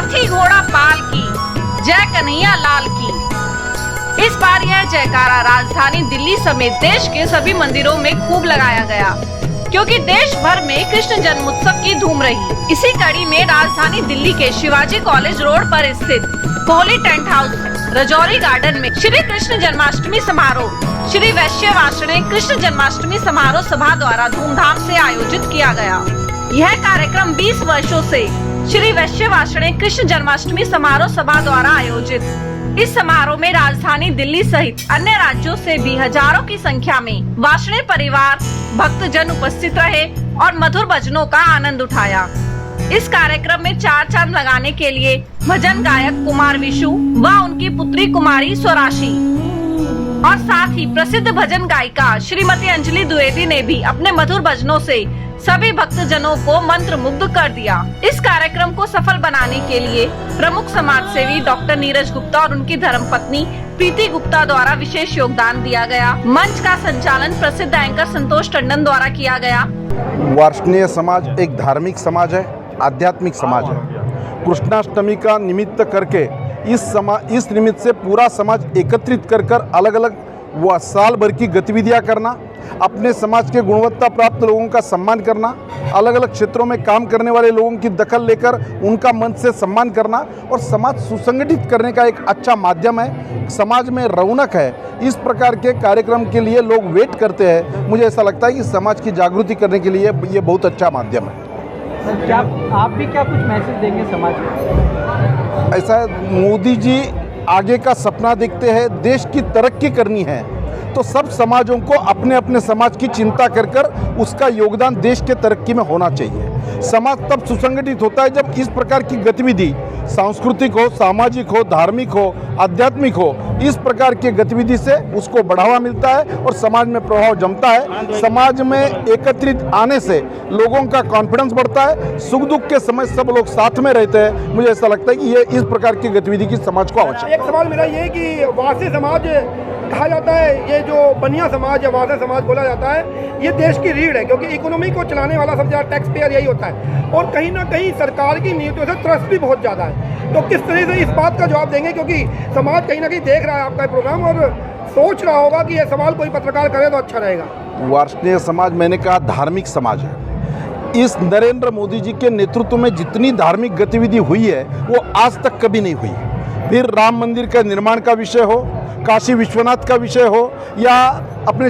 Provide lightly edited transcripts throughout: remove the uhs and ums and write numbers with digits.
हाथी घोड़ा पाल की, जय कन्हैया लाल की। इस बार यह जयकारा राजधानी दिल्ली समेत देश के सभी मंदिरों में खूब लगाया गया, क्योंकि देश भर में कृष्ण जन्मोत्सव की धूम रही। इसी कड़ी में राजधानी दिल्ली के शिवाजी कॉलेज रोड पर स्थित Kohli tent house Rajouri garden में श्री कृष्ण जन्माष्टमी समारोह श्री वैश्य वार्षिक कृष्ण जन्माष्टमी समारोह सभा द्वारा धूमधाम से आयोजित किया गया। यह कार्यक्रम 20 वर्षों से श्री वैश्य वार्षिक कृष्ण जन्माष्टमी समारोह सभा द्वारा आयोजित। इस समारोह में राजधानी दिल्ली सहित अन्य राज्यों से भी हजारों की संख्या में वार्षिक परिवार भक्तजन उपस्थित रहे और मधुर भजनों का आनंद उठाया। इस कार्यक्रम में चार चांद लगाने के लिए भजन गायक कुमार विशु व उनकी पुत्री कुमारी स्वराशी और साथ ही प्रसिद्ध भजन गायिका श्रीमती अंजलि द्विवेदी ने भी अपने मधुर भजनों से सभी भक्तजनों को मंत्र मुग्ध कर दिया। इस कार्यक्रम को सफल बनाने के लिए प्रमुख समाज सेवी डॉक्टर नीरज गुप्ता और उनकी धर्मपत्नी प्रीति गुप्ता द्वारा विशेष योगदान दिया गया। मंच का संचालन प्रसिद्ध एंकर संतोष टंडन द्वारा किया गया। वार्ष्णेय समाज एक धार्मिक समाज है, आध्यात्मिक समाज है। कृष्णाष्टमी का निमित्त करके इस निमित्त से पूरा समाज एकत्रित कर अलग अलग साल भर की गतिविधियां करना, अपने समाज के गुणवत्ता प्राप्त लोगों का सम्मान करना, अलग अलग क्षेत्रों में काम करने वाले लोगों की दखल लेकर उनका मन से सम्मान करना और समाज सुसंगठित करने का एक अच्छा माध्यम है। समाज में रौनक है। इस प्रकार के कार्यक्रम के लिए लोग वेट करते हैं। मुझे ऐसा लगता है कि समाज की जागृति करने के लिए ये बहुत अच्छा माध्यम है। क्या आप भी क्या कुछ मैसेज देंगे समाज को? ऐसा है, मोदी जी आगे का सपना देखते हैं, देश की तरक्की करनी है तो सब समाजों को अपने अपने समाज की चिंता कर उसका योगदान देश के तरक्की में होना चाहिए। समाज तब सुसंगठित होता है जब इस प्रकार की गतिविधि सांस्कृतिक हो, सामाजिक हो, धार्मिक हो, आध्यात्मिक हो, इस प्रकार की गतिविधि से उसको बढ़ावा मिलता है और समाज में प्रभाव जमता है। समाज में एकत्रित आने से लोगों का कॉन्फिडेंस बढ़ता है। सुख दुख के समय सब लोग साथ में रहते हैं। मुझे ऐसा लगता है कि ये इस प्रकार की गतिविधि की समाज को आवश्यक है। एक सवाल मेरा ये कि वासी समाज कहा जाता है, ये जो बनिया समाज या वासी समाज बोला जाता है, ये देश की रीढ़ है, क्योंकि इकोनॉमी को चलाने वाला सबसे ज़्यादा टैक्स पेयर यही होता है और कहीं ना कहीं सरकार की नीतियों से त्रस्त भी बहुत ज़्यादा है। तो किस तरह से इस बात का जवाब देंगे, क्योंकि समाज कहीं ना कहीं देख रहा है आपका प्रोग्राम और सोच रहा होगा कि ये सवाल कोई पत्रकार करे तो अच्छा रहेगा। वार्ष्णेय समाज, मैंने कहा, धार्मिक समाज है। इस नरेंद्र मोदी जी के नेतृत्व में जितनी धार्मिक गतिविधि हुई है वो आज तक कभी नहीं हुई। फिर राम मंदिर का निर्माण का विषय हो, काशी विश्वनाथ का विषय हो या अपने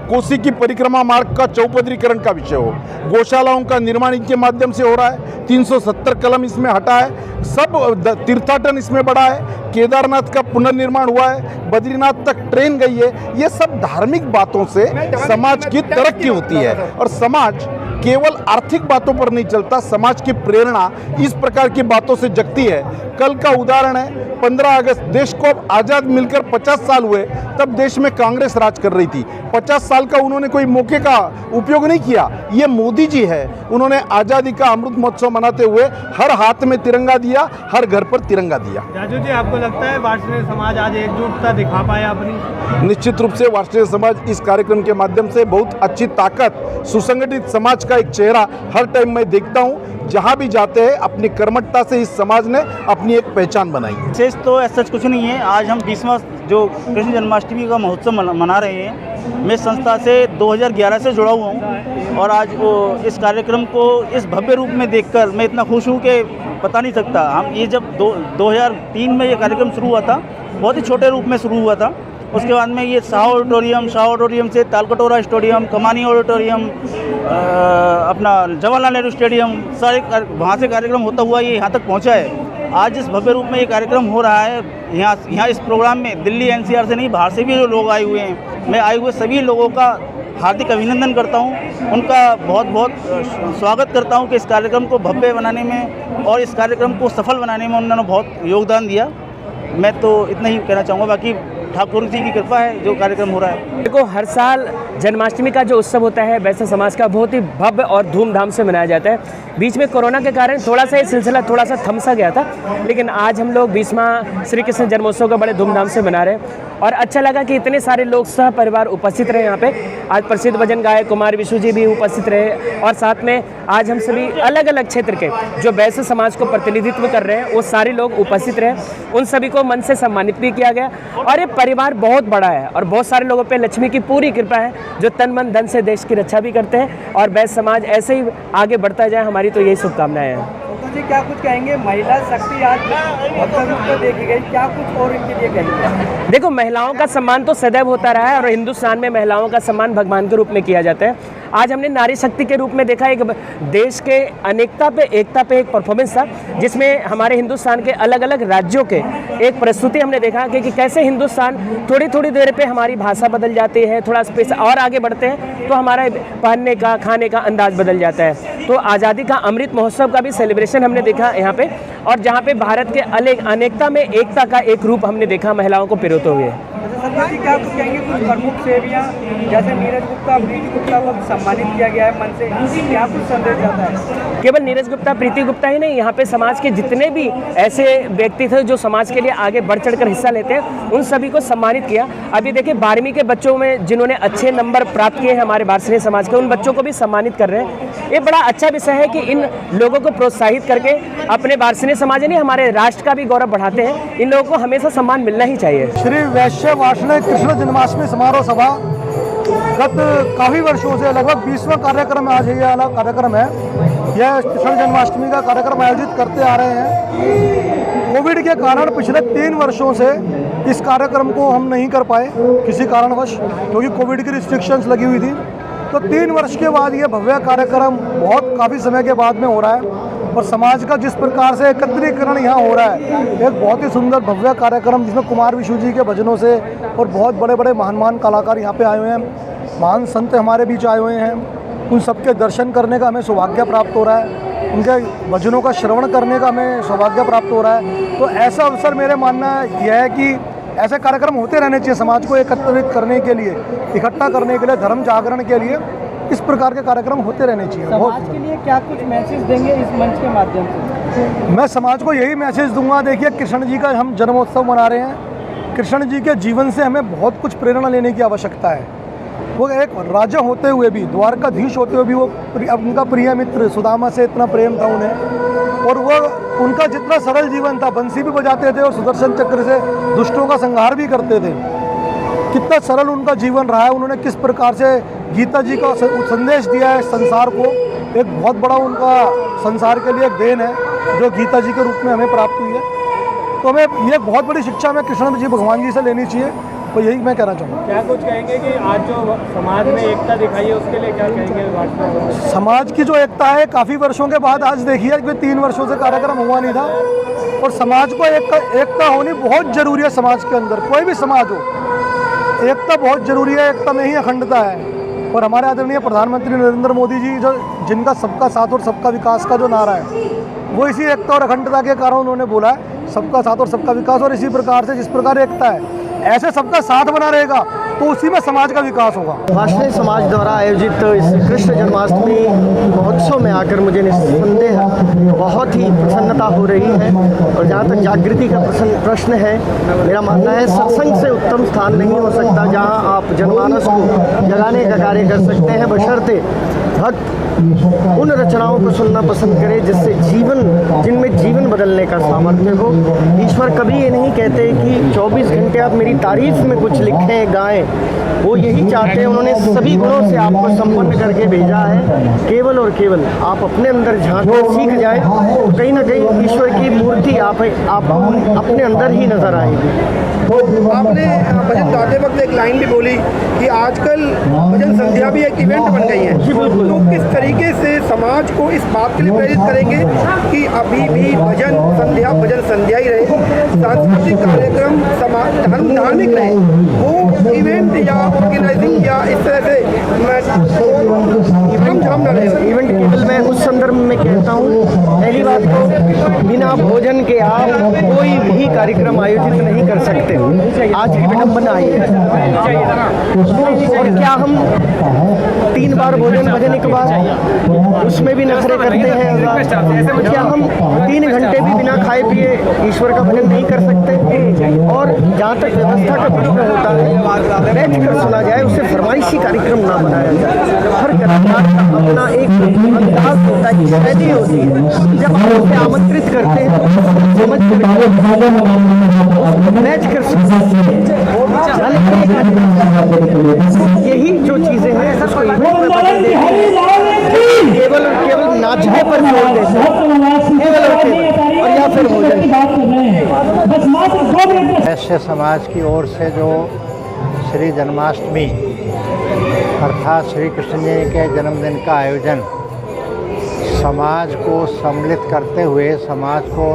कोसी की परिक्रमा मार्ग का चौपदरीकरण का विषय हो, गौशालाओं का निर्माण इनके माध्यम से हो रहा है। 370 कलम इसमें हटा है, सब तीर्थाटन इसमें बढ़ा है, केदारनाथ का पुनर्निर्माण हुआ है, बद्रीनाथ तक ट्रेन गई है। ये सब धार्मिक बातों से समाज की तरक्की होती है और समाज केवल आर्थिक बातों पर नहीं चलता, समाज की प्रेरणा इस प्रकार की बातों से जगती है। कल का उदाहरण है 15 अगस्त, देश को अब आज़ाद मिलकर 50 साल हुए, तब देश में कांग्रेस राज कर रही थी। 50 साल का उन्होंने कोई मौके का उपयोग नहीं किया। ये मोदी जी है, उन्होंने आज़ादी का अमृत महोत्सव मनाते हुए हर हाथ में तिरंगा दिया, हर घर पर तिरंगा दिया। राजू जी, आपको लगता है वार्ष्णेय समाज आज एकजुटता दिखा पाया अपनी? निश्चित रूप से वार्ष्णेय समाज इस कार्यक्रम के माध्यम से बहुत अच्छी ताकत, सुसंगठित समाज का एक चेहरा हर टाइम मैं देखता हूँ। जहाँ भी जाते हैं अपनी कर्मठता से इस समाज ने अपनी एक पहचान बनाई है। विशेष तो ऐसा कुछ नहीं है। आज हम 20वां जो कृष्ण जन्माष्टमी का महोत्सव मना रहे हैं। मैं संस्था से 2011 से जुड़ा हुआ हूँ और आज वो इस कार्यक्रम को इस भव्य रूप में देखकर मैं इतना खुश हूँ कि बता नहीं सकता। हम ये जब 2003 में ये कार्यक्रम शुरू हुआ था, बहुत ही छोटे रूप में शुरू हुआ था। उसके बाद में ये शाह ऑडिटोरियम से तालकटोरा स्टेडियम, कमानी ऑडिटोरियम, अपना जवाहरलाल नेहरू स्टेडियम, सारे वहाँ से कार्यक्रम होता हुआ ये यहाँ तक पहुँचा है। आज इस भव्य रूप में ये कार्यक्रम हो रहा है। यहाँ इस प्रोग्राम में दिल्ली NCR से नहीं, बाहर से भी जो लोग आए हुए हैं, मैं आए हुए सभी लोगों का हार्दिक अभिनंदन करता हूँ। उनका बहुत बहुत स्वागत करता हूँ कि इस कार्यक्रम को भव्य बनाने में और इस कार्यक्रम को सफल बनाने में उन्होंने बहुत योगदान दिया। मैं तो इतना ही कहना चाहूँगा, बाकी ठाकुर जी की कृपा है जो कार्यक्रम हो रहा है। देखो, हर साल जन्माष्टमी का जो उत्सव होता है वैसे समाज का बहुत ही भव्य और धूमधाम से मनाया जाता है। बीच में कोरोना के कारण थोड़ा सा ये सिलसिला थोड़ा सा थम सा गया था, लेकिन आज हम लोग 20वां श्री कृष्ण जन्मोत्सव का बड़े धूमधाम से मना रहे हैं और अच्छा लगा कि इतने सारे लोग सह परिवार उपस्थित रहे यहाँ पे। आज प्रसिद्ध भजन गायक कुमार विशु जी भी उपस्थित रहे और साथ में आज हम सभी अलग अलग क्षेत्र के जो वैश्य समाज को प्रतिनिधित्व कर रहे हैं वो सारे लोग उपस्थित रहे, उन सभी को मन से सम्मानित भी किया गया। और ये परिवार बहुत बड़ा है और बहुत सारे लोगों पे लक्ष्मी की पूरी कृपा है जो तन मन धन से देश की रक्षा भी करते हैं और वैश्य समाज ऐसे ही आगे बढ़ता जाए, हमारी तो यही शुभकामनाएं हैं। तो जी क्या कुछ कहेंगे, महिला शक्ति आज भव्य रूप में देखी गई, क्या कुछ और इनके लिए कहेंगे? देखो, महिलाओं का सम्मान तो सदैव होता रहा है और हिंदुस्तान में महिलाओं का सम्मान भगवान के रूप में किया जाता है। आज हमने नारी शक्ति के रूप में देखा एक देश के अनेकता पे एकता पे एक परफॉर्मेंस था जिसमें हमारे हिंदुस्तान के अलग अलग राज्यों के एक प्रस्तुति हमने देखा कि कैसे हिंदुस्तान थोड़ी थोड़ी देर पे हमारी भाषा बदल जाती है, थोड़ा स्पेस और आगे बढ़ते हैं तो हमारा पहनने का खाने का अंदाज बदल जाता है। तो आज़ादी का अमृत महोत्सव का भी सेलिब्रेशन हमने देखा यहाँ पे, और जहाँ पे भारत के अनेकता में एकता का एक रूप हमने देखा महिलाओं को पिरोते हुए। संध्या जी क्या कुछ कहेंगे, कुछ प्रमुख सेवियां जैसे नीरज गुप्ता, प्रीति गुप्ता को सम्मानित किया गया है मन से, क्या कुछ संदेश जाता है? केवल नीरज गुप्ता, प्रीति गुप्ता ही नहीं, यहाँ पे समाज के जितने भी ऐसे व्यक्ति थे जो समाज के लिए आगे बढ़ चढ़कर हिस्सा लेते हैं उन सभी को सम्मानित किया। अभी देखिए 12वीं के बच्चों में जिन्होंने अच्छे नंबर प्राप्त किए हैं हमारे वार्षिक समाज के, उन बच्चों को भी सम्मानित कर रहे हैं। ये बड़ा अच्छा विषय है कि इन लोगों को प्रोत्साहित करके अपने वार्षिक समाज यानी हमारे राष्ट्र का भी गौरव बढ़ाते हैं। इन लोगों को हमेशा सम्मान मिलना ही चाहिए। श्री वैश्य वार्षिक कृष्ण जन्माष्टमी समारोह सभा गत काफ़ी वर्षों से लगभग 20वां कार्यक्रम आज ये वाला कार्यक्रम है। यह कृष्ण जन्माष्टमी का कार्यक्रम आयोजित करते आ रहे हैं। कोविड के कारण पिछले 3 वर्षों से इस कार्यक्रम को हम नहीं कर पाए किसी कारणवश, क्योंकि कोविड की रिस्ट्रिक्शंस लगी हुई थी। तो 3 वर्ष के बाद ये भव्य कार्यक्रम बहुत काफ़ी समय के बाद में हो रहा है और समाज का जिस प्रकार से एकत्रीकरण यहाँ हो रहा है, एक बहुत ही सुंदर भव्य कार्यक्रम जिसमें कुमार विशु जी के भजनों से और बहुत बड़े बड़े महान कलाकार यहाँ पे आए हुए हैं, महान संत हमारे बीच आए हुए हैं। उन सबके दर्शन करने का हमें सौभाग्य प्राप्त हो रहा है, उनके भजनों का श्रवण करने का हमें सौभाग्य प्राप्त हो रहा है। तो ऐसा अवसर मेरे मानना यह है कि ऐसे कार्यक्रम होते रहने चाहिए, समाज को एकत्रित करने के लिए, इकट्ठा करने के लिए, धर्म जागरण के लिए इस प्रकार के कार्यक्रम होते रहने चाहिए। समाज के लिए क्या कुछ मैसेज देंगे इस मंच के माध्यम से? मैं समाज को यही मैसेज दूंगा, देखिए कृष्ण जी का हम जन्मोत्सव मना रहे हैं। कृष्ण जी के जीवन से हमें बहुत कुछ प्रेरणा लेने की आवश्यकता है। वो एक राजा होते हुए भी, द्वारकाधीश होते हुए भी वो उनका प्रिय मित्र सुदामा से इतना प्रेम था उन्हें, और वो उनका जितना सरल जीवन था, बंसी भी बजाते थे और सुदर्शन चक्र से दुष्टों का संहार भी करते थे। कितना सरल उनका जीवन रहा है, उन्होंने किस प्रकार से गीता जी का संदेश दिया है संसार को, एक बहुत बड़ा उनका संसार के लिए एक देन है जो गीता जी के रूप में हमें प्राप्त हुई है। तो हमें ये बहुत बड़ी शिक्षा हमें कृष्ण जी भगवान जी से लेनी चाहिए, तो यही मैं कहना चाहूँगा। क्या कुछ कहेंगे कि आज जो समाज में एकता दिखाई है उसके लिए क्या कहेंगे? समाज की जो एकता है काफ़ी वर्षों के बाद आज देखिए, क्योंकि 3 वर्षों से कार्यक्रम हुआ नहीं था और समाज को एकता होनी बहुत ज़रूरी है। समाज के अंदर कोई भी समाज हो, एकता बहुत ज़रूरी है, एकता में ही अखंडता है। और हमारे आदरणीय प्रधानमंत्री नरेंद्र मोदी जी जो जिनका सबका साथ और सबका विकास का जो नारा है, वो इसी एकता और अखंडता के कारण उन्होंने बोला है सबका साथ और सबका विकास। और इसी प्रकार से जिस प्रकार एकता है ऐसे सबका साथ बना रहेगा तो उसी में समाज का विकास होगा। वार्षिक समाज द्वारा आयोजित इस कृष्ण जन्माष्टमी महोत्सव में आकर मुझे निस्संदेह बहुत ही प्रसन्नता हो रही है। और जहाँ तक जागृति का प्रश्न है, मेरा मानना है सत्संग से उत्तम स्थान नहीं हो सकता जहाँ आप जनमानस को जगाने का कार्य कर सकते हैं, बशर्ते भक्त उन रचनाओं को सुनना पसंद करें जिनमें जीवन बदलने का सामर्थ्य हो। ईश्वर कभी ये नहीं कहते कि 24 घंटे आप मेरी तारीफ में कुछ लिखें गाएं, वो यही चाहते हैं। उन्होंने सभी गुणों से आपको संपन्न करके भेजा है, केवल और केवल आप अपने अंदर झांकना सीख जाएं, कहीं ना कहीं ईश्वर की मूर्ति आप अपने अंदर ही नजर आएगी। आपने भजन गाते वक्त एक लाइन भी बोली कि आजकल भजन संध्या भी एक इवेंट बन गई है, तो किस तरीके से समाज को इस बात के लिए प्रेरित करेंगे कि अभी भी भजन संध्या ही रहे, सांस्कृतिक कार्यक्रम धार्मिक रहे, वो इवेंट या ऑर्गेनाइजिंग या इस तरह से हम न रहे। इवेंट केवल मैं उस संदर्भ में कहता हूँ, पहली बात तो बिना भोजन के आप कोई भी कार्यक्रम आयोजित नहीं कर सकते। आज की विडंबना आई है। और क्या हम 3 बार भोजन भजन के बाद उसमें भी नखरे करते हैं। क्या हम 3 घंटे भी बिना खाए पिए ईश्वर का भजन नहीं कर सकते? और जहाँ तक व्यवस्था का प्रश्न होता है, बैठ कर सुना जाए, उससे फरमाइशी कार्यक्रम ना बनाया जाए। हर कलाकार का अपना एक अंदाज होता है, शैली होती है। जब आप उसे आमंत्रित करते हैं तो समझ बैठ कर यही जो चीज़ें हैं उसको केवल और केवल नाचने पर जोर देते हैं, केवल और केवल, और या फिर भोजन। वैश्य समाज की ओर से जो श्री जन्माष्टमी अर्थात श्री कृष्ण जी के जन्मदिन का आयोजन समाज को सम्मिलित करते हुए, समाज को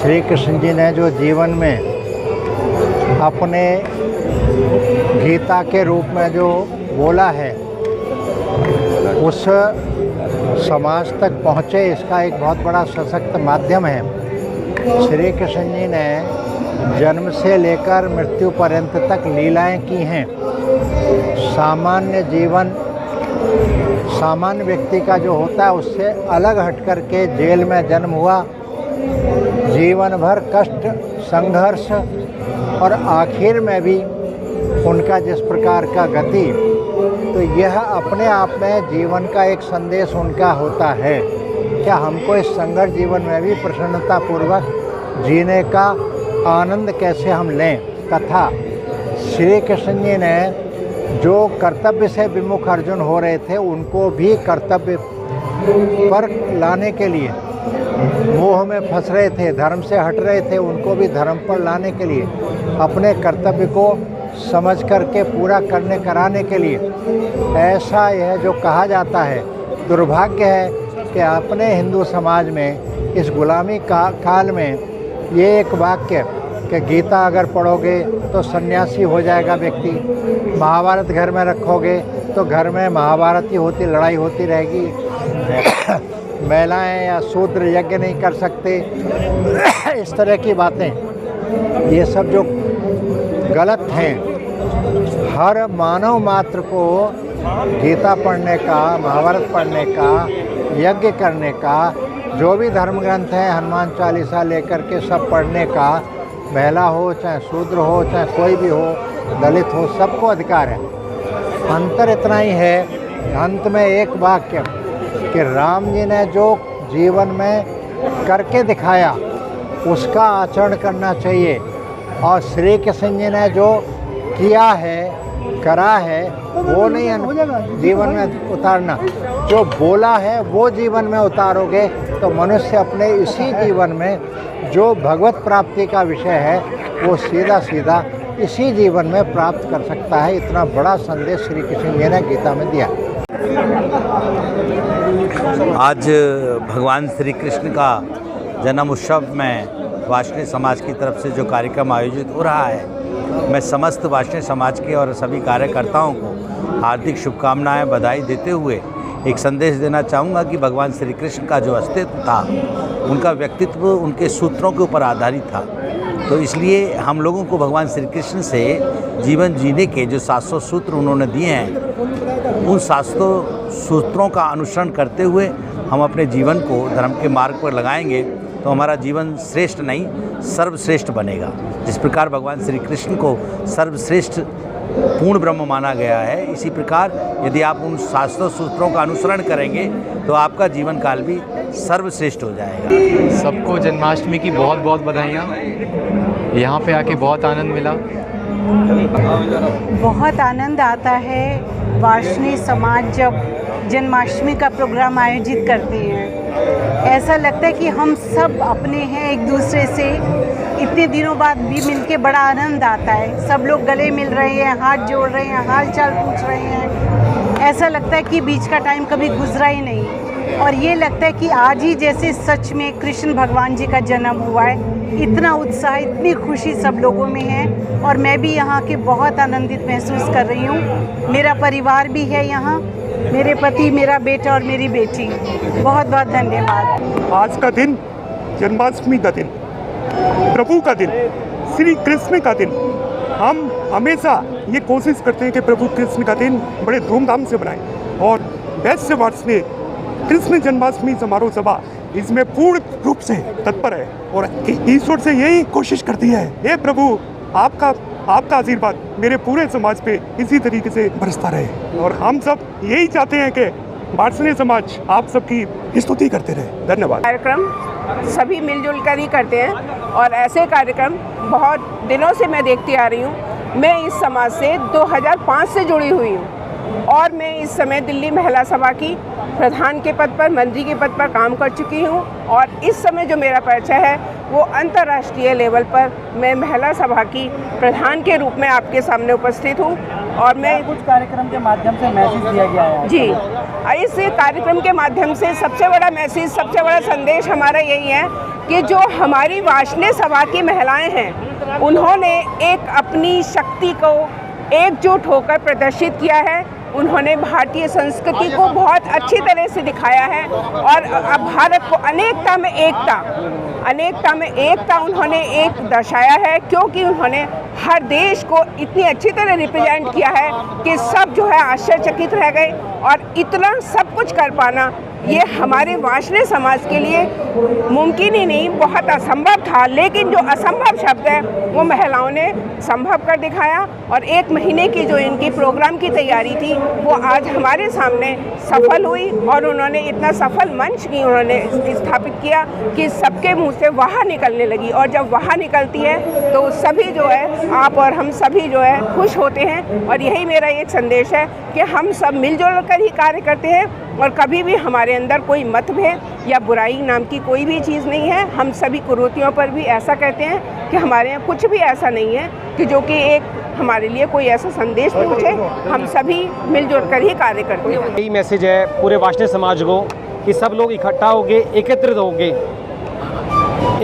श्री कृष्ण जी ने जो जीवन में अपने गीता के रूप में जो बोला है उस समाज तक पहुँचे, इसका एक बहुत बड़ा सशक्त माध्यम है। श्री कृष्ण जी ने जन्म से लेकर मृत्यु पर्यंत तक लीलाएं की हैं। सामान्य जीवन, सामान्य व्यक्ति का जो होता है उससे अलग हट कर के जेल में जन्म हुआ, जीवन भर कष्ट, संघर्ष और आखिर में भी उनका जिस प्रकार का गति, तो यह अपने आप में जीवन का एक संदेश उनका होता है। क्या हमको इस संघर्ष जीवन में भी प्रसन्नतापूर्वक जीने का आनंद कैसे हम लें, तथा श्री कृष्ण जी ने जो कर्तव्य से विमुख अर्जुन हो रहे थे उनको भी कर्तव्य पर लाने के लिए, मोह में फंस रहे थे, धर्म से हट रहे थे, उनको भी धर्म पर लाने के लिए, अपने कर्तव्य को समझ करके पूरा करने कराने के लिए, ऐसा यह जो कहा जाता है, दुर्भाग्य है कि अपने हिंदू समाज में इस गुलामी काल में ये एक वाक्य कि गीता अगर पढ़ोगे तो सन्यासी हो जाएगा व्यक्ति, महाभारत घर में रखोगे तो घर में महाभारत ही होती, लड़ाई होती रहेगी, महिलाएं या शूद्र यज्ञ नहीं कर सकते, इस तरह की बातें, ये सब जो गलत हैं। हर मानव मात्र को गीता पढ़ने का, महाभारत पढ़ने का, यज्ञ करने का, जो भी धर्म ग्रंथ हैं, हनुमान चालीसा लेकर के सब पढ़ने का, महिला हो चाहे शूद्र हो चाहे कोई भी हो, दलित हो, सबको अधिकार है। अंतर इतना ही है, अंत में एक वाक्य कि राम जी ने जो जीवन में करके दिखाया उसका आचरण करना चाहिए, और श्री कृष्ण जी ने जो किया है, करा है, वो नहीं जीवन में उतारना, जो बोला है वो जीवन में उतारोगे तो मनुष्य अपने इसी जीवन में जो भगवत प्राप्ति का विषय है वो सीधा सीधा इसी जीवन में प्राप्त कर सकता है। इतना बड़ा संदेश श्री कृष्ण जी ने गीता में दिया। आज भगवान श्री कृष्ण का जन्म उत्सव में वार्ष्णेय समाज की तरफ से जो कार्यक्रम आयोजित हो रहा है, मैं समस्त वार्ष्णेय समाज के और सभी कार्यकर्ताओं को हार्दिक शुभकामनाएं, बधाई देते हुए एक संदेश देना चाहूँगा कि भगवान श्री कृष्ण का जो अस्तित्व था, उनका व्यक्तित्व उनके सूत्रों के ऊपर आधारित था। तो इसलिए हम लोगों को भगवान श्री कृष्ण से जीवन जीने के जो 700 सूत्र उन्होंने दिए हैं, उन 700 सूत्रों का अनुसरण करते हुए हम अपने जीवन को धर्म के मार्ग पर लगाएंगे तो हमारा जीवन श्रेष्ठ नहीं सर्वश्रेष्ठ बनेगा। जिस प्रकार भगवान श्री कृष्ण को सर्वश्रेष्ठ पूर्ण ब्रह्म माना गया है, इसी प्रकार यदि आप उन 700 सूत्रों का अनुसरण करेंगे तो आपका जीवन काल भी सर्वश्रेष्ठ हो जाएगा। सबको जन्माष्टमी की बहुत बहुत बधाइयाँ। यहाँ पे आके बहुत आनंद मिला। बहुत आनंद आता है वार्ष्णेय समाज जब जन्माष्टमी का प्रोग्राम आयोजित करते हैं। ऐसा लगता है कि हम सब अपने हैं एक दूसरे से, इतने दिनों बाद भी मिलके बड़ा आनंद आता है। सब लोग गले मिल रहे हैं, हाथ जोड़ रहे हैं, हाल चाल पूछ रहे हैं। ऐसा लगता है कि बीच का टाइम कभी गुजरा ही नहीं, और ये लगता है कि आज ही जैसे सच में कृष्ण भगवान जी का जन्म हुआ है। इतना उत्साह, इतनी खुशी सब लोगों में है, और मैं भी यहाँ के बहुत आनंदित महसूस कर रही हूँ। मेरा परिवार भी है यहाँ, मेरे पति, मेरा बेटा और मेरी बेटी। बहुत बहुत धन्यवाद। आज का दिन जन्माष्टमी का दिन, प्रभु का दिन, श्री कृष्ण का दिन। हम हमेशा ये कोशिश करते हैं कि प्रभु कृष्ण का दिन बड़े धूमधाम से मनाएं, और वैश्य वार्षिणी कृष्ण जन्माष्टमी समारोह सभा इसमें पूर्ण रूप से तत्पर है और ईश्वर से यही कोशिश करती है, हे प्रभु आपका आशीर्वाद मेरे पूरे समाज पे इसी तरीके से बरसता रहे और हम सब यही चाहते हैं कि वार्षिणी समाज आप सबकी स्तुति करते रहे। धन्यवाद। कार्यक्रम सभी मिलजुल कर ही करते हैं और ऐसे कार्यक्रम बहुत दिनों से मैं देखती आ रही हूँ। मैं इस समाज से 2005 से जुड़ी हुई हूँ और मैं इस समय दिल्ली महिला सभा की प्रधान के पद पर, मंत्री के पद पर काम कर चुकी हूँ और इस समय जो मेरा परिचय है वो अंतर्राष्ट्रीय लेवल पर मैं महिला सभा की प्रधान के रूप में आपके सामने उपस्थित हूँ। और मैं कुछ कार्यक्रम के माध्यम से मैसेज दिया गया है जी, इस कार्यक्रम के माध्यम से सबसे बड़ा मैसेज, सबसे बड़ा संदेश हमारा यही है कि जो हमारी वार्षिणी सभा की महिलाएं हैं उन्होंने एक अपनी शक्ति को एकजुट होकर प्रदर्शित किया है। उन्होंने भारतीय संस्कृति को बहुत अच्छी तरह से दिखाया है और अब भारत को अनेकता में एकता उन्होंने एक दर्शाया है, क्योंकि उन्होंने हर देश को इतनी अच्छी तरह रिप्रेजेंट किया है कि सब जो है आश्चर्यचकित रह गए। और इतना सब कुछ कर पाना ये हमारे वार्षिणी समाज के लिए मुमकिन ही नहीं, बहुत असंभव था, लेकिन जो असंभव शब्द है वो महिलाओं ने संभव कर दिखाया। और 1 महीने की जो इनकी प्रोग्राम की तैयारी थी वो आज हमारे सामने सफल हुई और उन्होंने इतना सफल मंच की उन्होंने स्थापित किया कि सबके मुंह से वाह निकलने लगी। और जब वाह निकलती है तो सभी जो है, आप और हम सभी जो है खुश होते हैं। और यही मेरा एक संदेश है कि हम सब मिलजुल कर ही कार्य करते हैं और कभी भी हमारे अंदर कोई मतभेद या बुराई नाम की कोई भी चीज़ नहीं है। हम सभी कुरीतियों पर भी ऐसा कहते हैं कि हमारे यहाँ कुछ भी ऐसा नहीं है कि जो कि एक हमारे लिए कोई ऐसा संदेश पहुँचे। हम सभी मिलजुल कर ही कार्य करते हैं। यही मैसेज है पूरे वार्षिणी समाज को कि सब लोग इकट्ठा होके, एकत्रित होके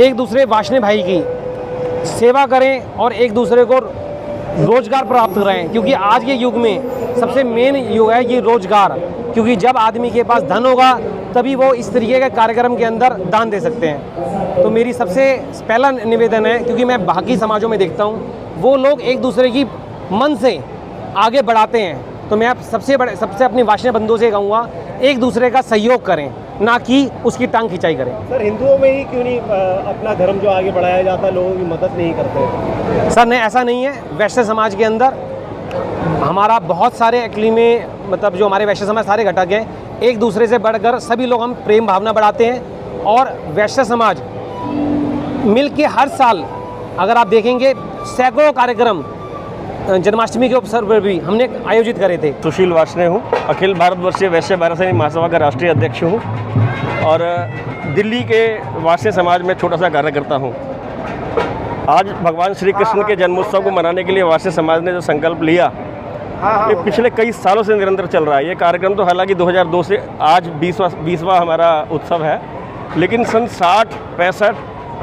एक दूसरे वार्षिणी भाई की सेवा करें और एक दूसरे को रोजगार प्राप्त कराएं, क्योंकि आज के युग में सबसे मेन युग है ये रोजगार। क्योंकि जब आदमी के पास धन होगा तभी वो इस तरीके के कार्यक्रम के अंदर दान दे सकते हैं। तो मेरी सबसे पहला निवेदन है, क्योंकि मैं बाकी समाजों में देखता हूँ वो लोग एक दूसरे की मन से आगे बढ़ाते हैं, तो मैं सबसे अपनी वार्षिणी बंधुओं से कहूँगा एक दूसरे का सहयोग करें, ना कि उसकी टांग खिंचाई करें। सर, हिंदुओं में ही क्यों नहीं अपना धर्म जो आगे बढ़ाया जाता, लोगों की मदद नहीं करते? सर नहीं, ऐसा नहीं है। वैश्य समाज के अंदर हमारा बहुत सारे एक्चुअली में मतलब जो हमारे वैश्य समाज सारे घटक हैं, एक दूसरे से बढ़कर सभी लोग हम प्रेम भावना बढ़ाते हैं। और वैश्य समाज मिल के हर साल अगर आप देखेंगे सैकड़ों कार्यक्रम जन्माष्टमी के अवसर पर भी हमने आयोजित करे थे। सुशील वार्ष्णेय हूँ, अखिल भारतवर्षीय वैश्य वार्षिणी महासभा का राष्ट्रीय अध्यक्ष हूँ और दिल्ली के वार्षिणी समाज में छोटा सा कार्य करता हूँ। आज भगवान श्री कृष्ण के जन्मोत्सव को मनाने के लिए वार्षिणी समाज ने जो संकल्प लिया ये पिछले कई सालों से निरंतर चल रहा है। ये कार्यक्रम तो हालांकि 2002 से आज 20वां हमारा उत्सव है, लेकिन सन 60, 65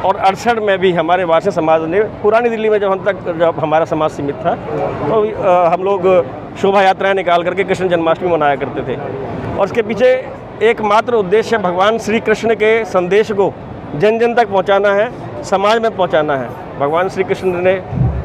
और 68 में भी हमारे वार्षिणी समाज ने पुरानी दिल्ली में जब हमारा समाज सीमित था तो हम लोग शोभा यात्राएँ निकाल करके कृष्ण जन्माष्टमी मनाया करते थे। और उसके पीछे एकमात्र उद्देश्य भगवान श्री कृष्ण के संदेश को जन जन तक पहुँचाना है, समाज में पहुँचाना है। भगवान श्री कृष्ण ने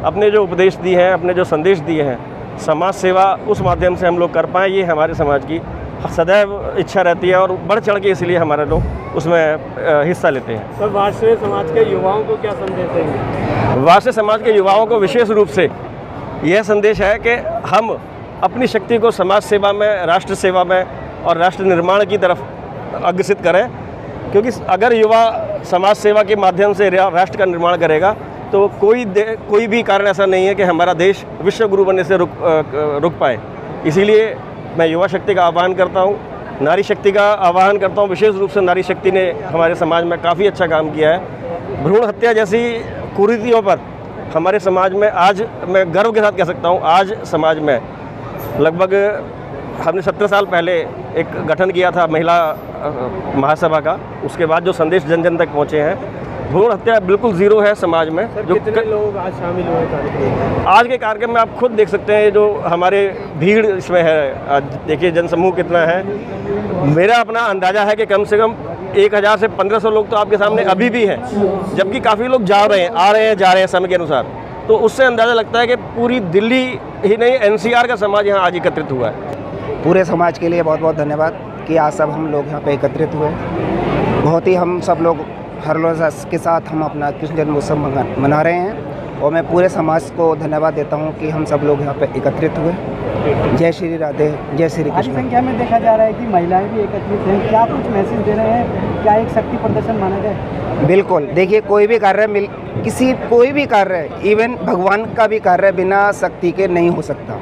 अपने जो उपदेश दिए हैं, अपने जो संदेश दिए हैं, समाज सेवा उस माध्यम से हम लोग कर पाएँ, ये हमारे समाज की सदैव इच्छा रहती है और बढ़ चढ़ के इसलिए हमारे लोग उसमें हिस्सा लेते हैं। सर, वार्षिणी समाज के युवाओं को क्या संदेश देंगे? वार्षिणी समाज के युवाओं को विशेष रूप से यह संदेश है कि हम अपनी शक्ति को समाज सेवा में, राष्ट्र सेवा में और राष्ट्र निर्माण की तरफ अग्रसित करें, क्योंकि अगर युवा समाज सेवा के माध्यम से राष्ट्र का निर्माण करेगा तो कोई भी कारण ऐसा नहीं है कि हमारा देश विश्व गुरु बनने से रुक पाए। इसीलिए मैं युवा शक्ति का आह्वान करता हूँ, नारी शक्ति का आह्वान करता हूँ। विशेष रूप से नारी शक्ति ने हमारे समाज में काफ़ी अच्छा काम किया है। भ्रूण हत्या जैसी कुरीतियों पर हमारे समाज में आज मैं गर्व के साथ कह सकता हूँ, आज समाज में लगभग हमने 17 साल पहले एक गठन किया था महिला महासभा का। उसके बाद जो संदेश जन जन तक पहुँचे हैं, भ्रूण हत्या बिल्कुल ज़ीरो है समाज में। जो कितने लोग आज शामिल हुए कार्यक्रम? आज के कार्यक्रम में आप खुद देख सकते हैं जो हमारे भीड़ इसमें है। आज देखिए जनसमूह कितना है। मेरा अपना अंदाज़ा है कि कम से कम 1000 से 1500 लोग तो आपके सामने अभी भी हैं, जबकि काफ़ी लोग आ रहे हैं जा रहे हैं समय के अनुसार। तो उससे अंदाज़ा लगता है कि पूरी दिल्ली ही नहीं, NCR का समाज यहाँ आज एकत्रित हुआ है। पूरे समाज के लिए बहुत बहुत धन्यवाद कि आज सब हम लोग यहाँ पे एकत्रित हुए। बहुत ही हम सब लोग हर्षोल्लास के साथ हम अपना कृष्ण जन्मोत्सव मना रहे हैं और मैं पूरे समाज को धन्यवाद देता हूँ कि हम सब लोग यहाँ पे एकत्रित हुए। जय श्री राधे, जय श्री भारी कृष्ण। संख्या में देखा जा रहा है कि महिलाएं भी एकत्रित हैं, क्या कुछ मैसेज दे रहे हैं, क्या एक शक्ति प्रदर्शन माना जाए? बिल्कुल, देखिए कोई भी कार्य कोई भी कार्य, इवन भगवान का भी कार्य बिना शक्ति के नहीं हो सकता।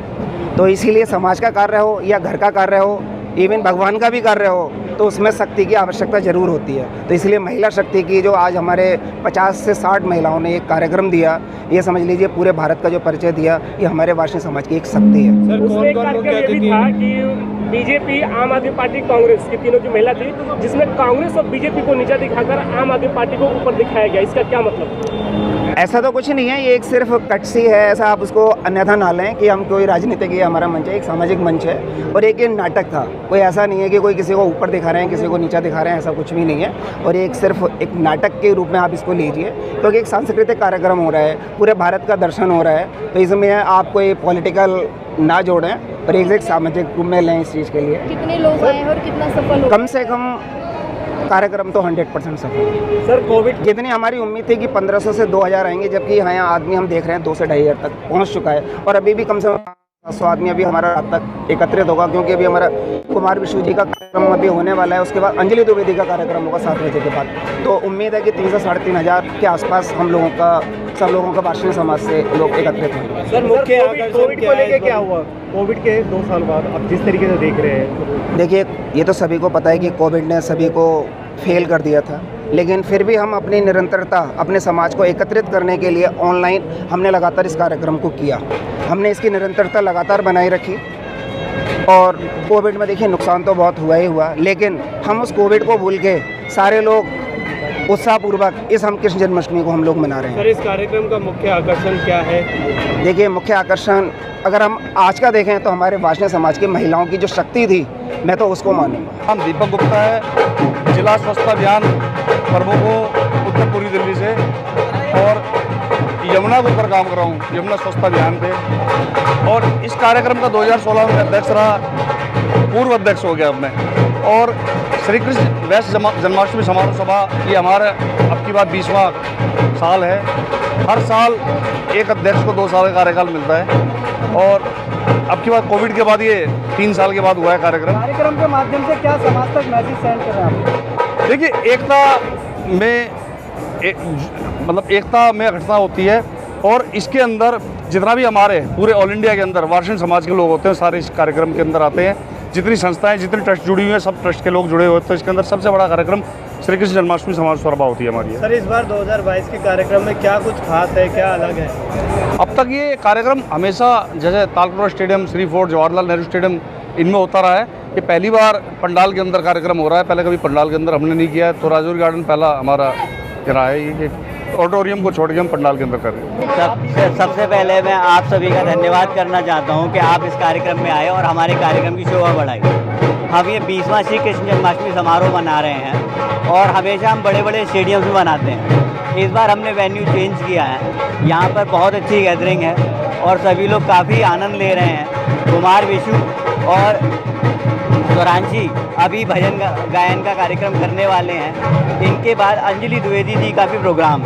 तो इसीलिए समाज का कार्य हो या घर का कार्य हो, इवन भगवान का भी कार्य हो, तो उसमें शक्ति की आवश्यकता ज़रूर होती है। तो इसलिए महिला शक्ति की जो आज हमारे 50 से 60 महिलाओं ने एक कार्यक्रम दिया, ये समझ लीजिए पूरे भारत का जो परिचय दिया, ये हमारे वार्षिक समाज की एक शक्ति है। सर, कौन-कौन मुख्य अतिथि था कि बीजेपी, आम आदमी पार्टी, कांग्रेस की तीनों जो महिला थी, जिसमें कांग्रेस और बीजेपी को नीचा दिखाकर आम आदमी पार्टी को ऊपर दिखाया गया, इसका क्या मतलब? ऐसा तो कुछ नहीं है, ये एक सिर्फ कटसी है, ऐसा आप उसको अन्यथा ना लें कि हम कोई राजनीतिक ये हमारा मंच है, एक सामाजिक मंच है और एक ये नाटक था। कोई ऐसा नहीं है कि कोई किसी को ऊपर दिखा रहे हैं, किसी को नीचा दिखा रहे हैं, ऐसा कुछ भी नहीं है। और एक सिर्फ एक नाटक के रूप में आप इसको लीजिए, क्योंकि एक सांस्कृतिक कार्यक्रम हो रहा है, पूरे भारत का दर्शन हो रहा है, तो इसमें आप कोई पॉलिटिकल ना जोड़ें और एक सामाजिक रूप में लें इस चीज़ के लिए। कितने लोग आए हैं और कितना सफल हो? कम से कम कार्यक्रम तो 100% सफल। सर, कोविड जितनी हमारी उम्मीद थी कि 1500 से 2000 आएंगे, जबकि यहाँ आदमी हम देख रहे हैं 2 से 2500 तक पहुँच चुका है और अभी भी कम से कम 100 आदमी अभी हमारा रात तक एकत्रित होगा, क्योंकि अभी हमारा कुमार विष्णु जी का कार्यक्रम अभी होने वाला है, उसके बाद अंजलि द्विवेदी का कार्यक्रम होगा 7 बजे के बाद। तो उम्मीद है कि 3 से 3500 के आसपास हम लोगों का, सब लोगों का वार्षिक समाज से लोग एकत्रित होंगे। सर, मुख्य कोविड को लेकर क्या हुआ? कोविड के 2 साल बाद अब जिस तरीके से देख रहे हैं, देखिए ये तो सभी को पता है कि कोविड ने सभी को फेल कर दिया था, लेकिन फिर भी हम अपनी निरंतरता, अपने समाज को एकत्रित करने के लिए ऑनलाइन हमने लगातार इस कार्यक्रम को किया। हमने इसकी निरंतरता लगातार बनाए रखी और कोविड में देखिए नुकसान तो बहुत हुआ ही हुआ, लेकिन हम उस कोविड को भूल के सारे लोग उत्साहपूर्वक इस हम कृष्ण जन्माष्टमी को हम लोग मना रहे हैं। सर, इस कार्यक्रम का मुख्य आकर्षण क्या है? देखिए मुख्य आकर्षण अगर हम आज का देखें तो हमारे वार्षिक समाज की महिलाओं की जो शक्ति थी, मैं तो उसको मानूंगा। हम दीपक गुप्ता है, जिला स्वच्छता अभियान प्रमुख हूँ उत्तर पूर्वी दिल्ली से और यमुना के ऊपर काम कर रहा हूँ, यमुना स्वच्छता अभियान पे। और इस कार्यक्रम का 2016 में अध्यक्ष रहा, पूर्व अध्यक्ष हो गया अब मैं। और श्री कृष्ण वैश्य जन्माष्टमी समारोह सभा ये हमारा अब की बात 20वां साल है। हर साल एक अध्यक्ष को 2 साल का कार्यकाल मिलता है और अब की बात कोविड के बाद ये 3 साल के बाद हुआ है कार्यक्रम के माध्यम से क्या समाज तक मैसेज सेंड कर रहे हैं आप? देखिए एकता में अखंडता होती है और इसके अंदर जितना भी हमारे पूरे ऑल इंडिया के अंदर वार्षिक समाज के लोग होते हैं, सारे इस कार्यक्रम के अंदर आते हैं। जितनी संस्थाएं, जितनी ट्रस्ट जुड़ी हुई हैं, सब ट्रस्ट के लोग जुड़े हुए हैं। तो इसके अंदर सबसे बड़ा कार्यक्रम श्री कृष्ण जन्माष्टमी समारोह सभा होती है हमारी। सर, इस बार 2022 के कार्यक्रम में क्या कुछ खास है, क्या अलग है? अब तक ये कार्यक्रम हमेशा जैसे Talkatora stadium, Shri fort, Jawaharlal Nehru stadium, इनमें होता रहा है। ये पहली बार पंडाल के अंदर कार्यक्रम हो रहा है, पहले कभी पंडाल के अंदर हमने नहीं किया है। तो राजौरी गार्डन पहला हमारा रहा है, ये ऑडिटोरियम को छोड़ के हम पंडाल के अंदर कर रहे हैं। सबसे पहले मैं आप सभी का धन्यवाद करना चाहता हूं कि आप इस कार्यक्रम में आए और हमारे कार्यक्रम की शोभा बढ़ाई। हम ये 20वां श्री कृष्ण जन्माष्टमी समारोह मना रहे हैं और हमेशा हम बड़े बड़े स्टेडियम में मनाते हैं। इस बार हमने वेन्यू चेंज किया है, यहाँ पर बहुत अच्छी गैदरिंग है और सभी लोग काफ़ी आनंद ले रहे हैं। कुमार विष्णु और स्वरांशी अभी भजन गायन का कार्यक्रम करने वाले हैं। इनके बाद अंजलि द्विवेदी जी का भी प्रोग्राम,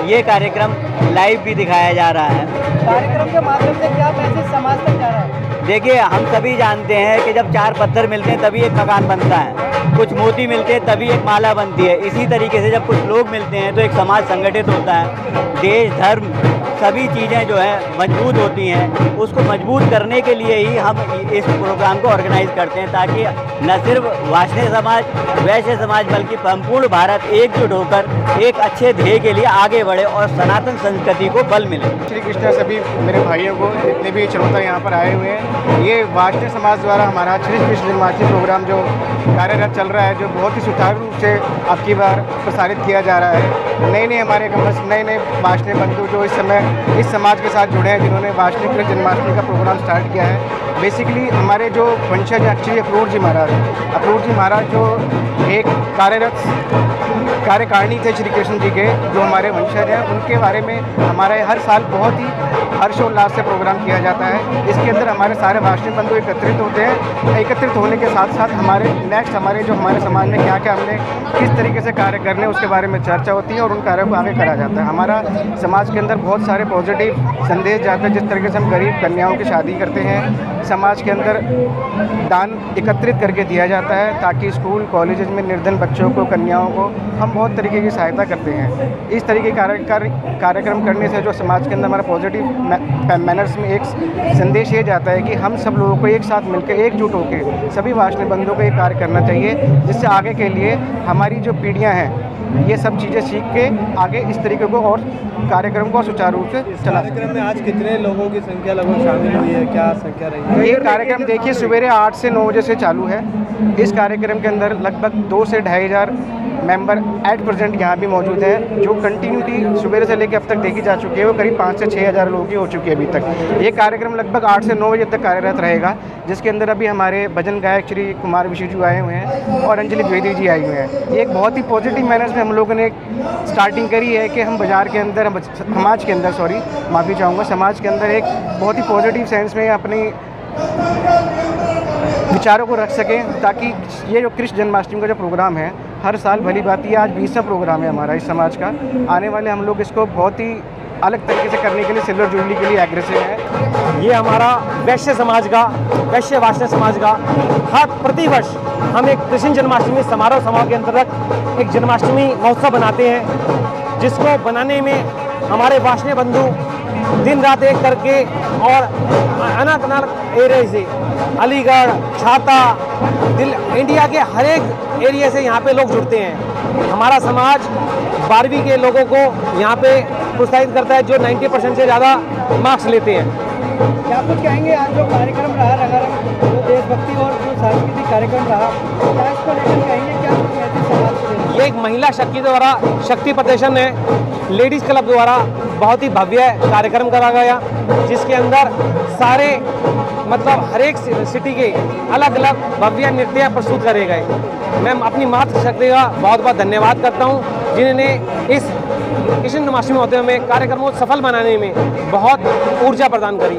ये कार्यक्रम लाइव भी दिखाया जा रहा है। कार्यक्रम के माध्यम से क्या मैसेज समाज तक जा रहा है? देखिए हम सभी जानते हैं कि जब 4 पत्थर मिलते हैं तभी एक मकान बनता है, कुछ मोती मिलते हैं तभी एक माला बनती है। इसी तरीके से जब कुछ लोग मिलते हैं तो एक समाज संगठित होता है। देश, धर्म, सभी चीज़ें जो है मजबूत होती हैं। उसको मजबूत करने के लिए ही हम इस प्रोग्राम को ऑर्गेनाइज करते हैं, ताकि न सिर्फ वार्षिक समाज, वैश्य समाज, बल्कि संपूर्ण भारत एकजुट होकर एक अच्छे ध्येय के लिए आगे बढ़े और सनातन संस्कृति को बल मिले। श्री कृष्ण सभी मेरे भाइयों को, जितने भी श्रोता यहाँ पर आए हुए हैं, ये वार्षिक समाज द्वारा हमारा श्री कृष्ण जन्माष्टमी प्रोग्राम जो कार्यरत चल रहा है, जो बहुत ही सुचारू रूप से अब की बार प्रसारित किया जा रहा है। नए हमारे नए वार्षिक बंधु जो इस समय इस समाज के साथ जुड़े हैं, जिन्होंने वार्षिक कृष्ण जन्माष्टमी का प्रोग्राम स्टार्ट किया है, बेसिकली हमारे जो वंशज एक्चुअली अक्रूर जी महाराज जो एक कार्यकारिणी थे श्री कृष्ण जी के, जो हमारे वंशज हैं, उनके बारे में हमारे हर साल बहुत ही हर्षोल्लास से प्रोग्राम किया जाता है। इसके अंदर हमारे सारे भाषणी बंधु एकत्रित होते हैं। एकत्रित होने के साथ साथ हमारे समाज में क्या क्या हमने किस तरीके से कार्य करने उसके बारे में चर्चा होती है और उन कार्यों को आगे करा जाता है। हमारा समाज के अंदर बहुत सारे पॉजिटिव संदेश जाते हैं, जिस तरीके से हम गरीब कन्याओं की शादी करते हैं, समाज के अंदर दान एकत्रित करके दिया जाता है ताकि स्कूल कॉलेजेस में निर्धन बच्चों को, कन्याओं को हम बहुत तरीके की सहायता करते हैं। इस तरीके के कार्यक्रम करने से जो समाज के अंदर हमारा पॉजिटिव मैनर्स में एक संदेश ये जाता है कि हम सब लोगों को एक साथ मिलकर एकजुट होकर सभी भाषणी बंधुओं को ये कार्य करना चाहिए, जिससे आगे के लिए हमारी जो पीढ़ियाँ हैं ये सब चीज़ें सीख के आगे इस तरीके को और कार्यक्रम को सुचारू रूप से चला। कार्यक्रम में आज कितने लोगों की संख्या लगभग शामिल हुई है, क्या संख्या रही है? ये कार्यक्रम देखिए सवेरे 8 से 9 बजे से चालू है। इस कार्यक्रम के अंदर लगभग 2 से 2,500 मेंबर एट प्रेजेंट यहाँ भी मौजूद है, जो कंटिन्यूटी सुबह से लेकर अब तक देखी जा चुकी है। वो करीब 5 से 6,000 लोगों की हो चुकी है अभी तक। ये कार्यक्रम लगभग 8 से 9 बजे तक कार्यरत रहेगा, जिसके अंदर अभी हमारे भजन गायक श्री कुमार विशु आए हुए हैं और अंजलि द्विवेदी जी आई हुए हैं। ये एक बहुत ही पॉजिटिव मैनर्स में हम लोगों ने स्टार्टिंग करी है कि हम बाज़ार के अंदर, समाज के अंदर, समाज के अंदर एक बहुत ही पॉजिटिव सेंस में अपनी विचारों को रख सकें, ताकि ये जो कृष्ण जन्माष्टमी का जो प्रोग्राम है हर साल भली बात, ये आज 20वां प्रोग्राम है हमारा इस समाज का। आने वाले हम लोग इसको बहुत ही अलग तरीके से करने के लिए सिल्वर जुबली के लिए एग्रेसिव है। ये हमारा वैश्य वासना समाज का हर प्रतिवर्ष हम एक कृष्ण जन्माष्टमी समारोह के अंतर्गत एक जन्माष्टमी महोत्सव बनाते हैं, जिसको बनाने में हमारे वासनीय बंधु दिन रात एक करके और अलग एरिया से अलीगढ़, छाता, इंडिया के हर एक एरिया से यहाँ पे लोग जुड़ते हैं। हमारा समाज 12वीं के लोगों को यहाँ पे प्रोत्साहित करता है, जो 90% से ज़्यादा मार्क्स लेते हैं। क्या कुछ कहेंगे आज जो कार्यक्रम रहा रंगारंग, जो देशभक्ति और जो सांस्कृतिक कार्यक्रम रहा, क्या इसको लेकर कहेंगे, क्या कुछ मैसेज समाज को? ये एक महिला शक्ति द्वारा शक्ति प्रदर्शन है, लेडीज़ क्लब द्वारा बहुत ही भव्य कार्यक्रम करा गया, जिसके अंदर सारे हर एक सिटी के अलग अलग भव्य नृत्य प्रस्तुत करे गए। मैं अपनी मातृशक्ति का बहुत बहुत धन्यवाद करता हूँ, जिन्होंने इस कृष्ण जन्माष्टमी महोत्सव में कार्यक्रमों को सफल बनाने में बहुत ऊर्जा प्रदान करी।